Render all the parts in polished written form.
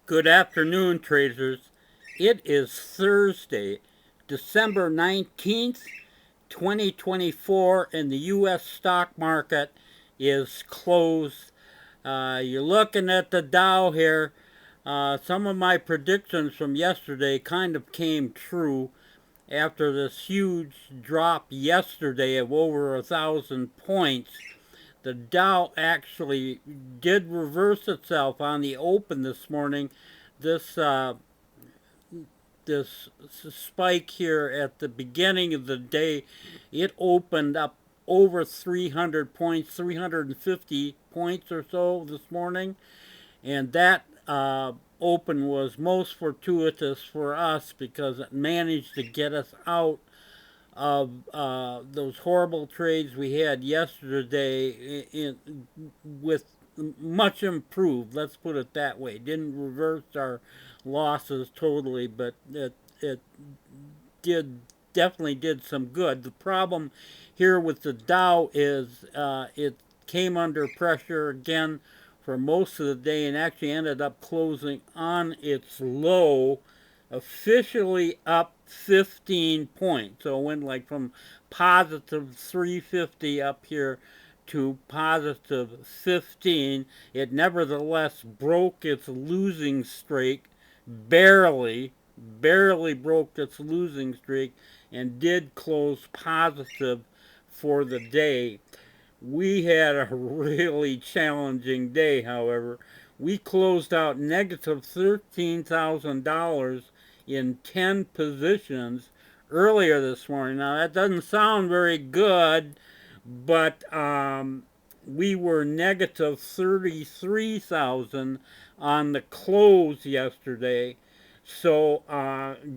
Good afternoon, traders. It is Thursday, December 19th, 2024, and the U.S. stock market is closed. You're looking at the Dow here. Some of my predictions from yesterday kind of came true after this huge drop yesterday of over 1,000 points. The Dow actually did reverse itself on the open this morning. This this spike here at the beginning of the day, it opened up over 300 points, 350 points or so this morning, and that open was most fortuitous for us because it managed to get us out of those horrible trades we had yesterday with much improved. Let's put it that way. Didn't reverse our losses totally, but it did definitely did some good. The problem here with the Dow is it came under pressure again for most of the day and actually ended up closing on its low, officially up 15 points. So it went like from positive 350 up here to positive 15. It nevertheless broke its losing streak, barely broke its losing streak, and did close positive for the day. We had a really challenging day, however. We closed out negative $13,000 in 10 positions earlier this morning. Now, that doesn't sound very good, but we were negative 33,000 on the close yesterday. So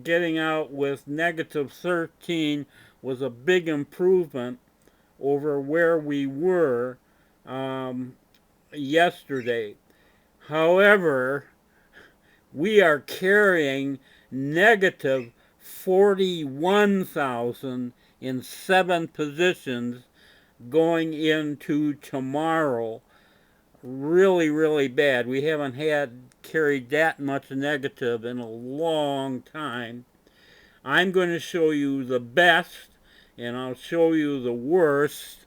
getting out with negative 13 was a big improvement over where we were yesterday. However, we are carrying negative 41,000 in 7 positions going into tomorrow. Really, really bad. We haven't had carried that much negative in a long time. I'm going to show you the best, and I'll show you the worst.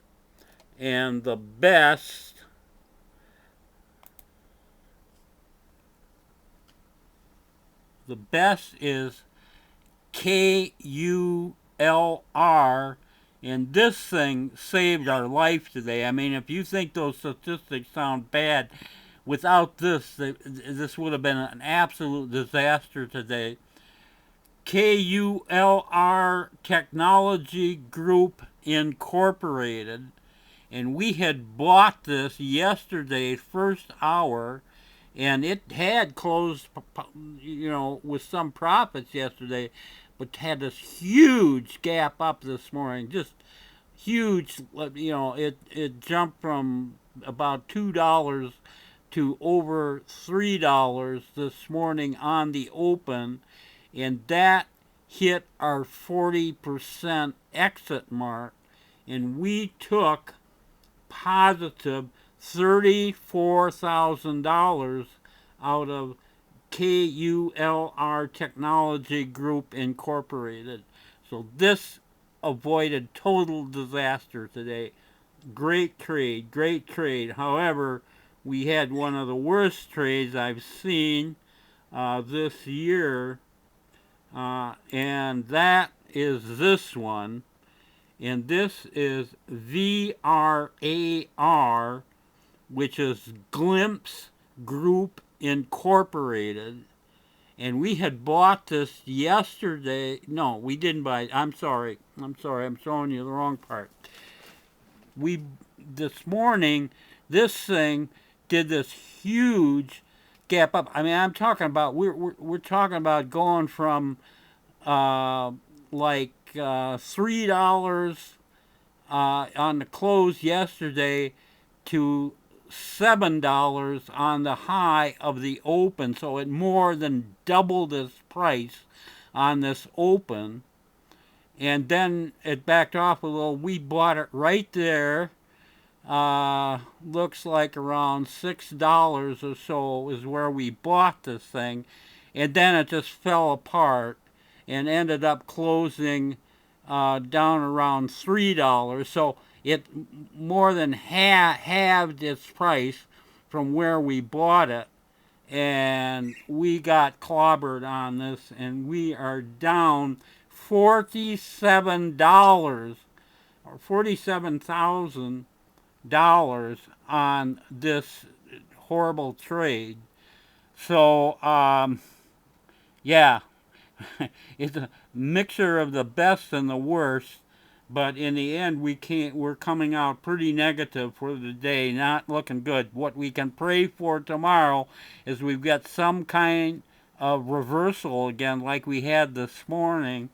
And the best is KULR, and this thing saved our life today. I mean, if you think those statistics sound bad, without this would have been an absolute disaster today. KULR Technology Group Incorporated, and we had bought this yesterday, first hour, and it had closed, with some profits yesterday, but had this huge gap up this morning, just huge. It jumped from about $2 to over $3 this morning on the open, and that hit our 40% exit mark, and we took positive $34,000 out of KULR Technology Group Incorporated. So this avoided total disaster today. Great trade, great trade. However, we had one of the worst trades I've seen this year, and that is this one. And this is VRAR, which is Glimpse Group Incorporated. And we had bought this yesterday. No, we didn't buy it. I'm sorry. I'm showing you the wrong part. This morning, this thing did this huge gap up. I mean, I'm talking about, we're talking about going from $3 on the close yesterday to $7 on the high of the open. So it more than doubled its price on this open. And then it backed off a little. We bought it right there looks like around $6 or so is where we bought this thing, and then it just fell apart and ended up closing down around $3. So it more than halved its price from where we bought it, and we got clobbered on this, and we are down $47 or 47,000 on this horrible trade. So yeah, it's a mixture of the best and the worst. But in the end, we can't. We're coming out pretty negative for the day. Not looking good. What we can pray for tomorrow is we've got some kind of reversal again, like we had this morning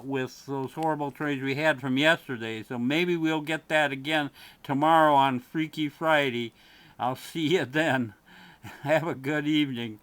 with those horrible trades we had from yesterday. So maybe we'll get that again tomorrow on Freaky Friday. I'll see you then. Have a good evening.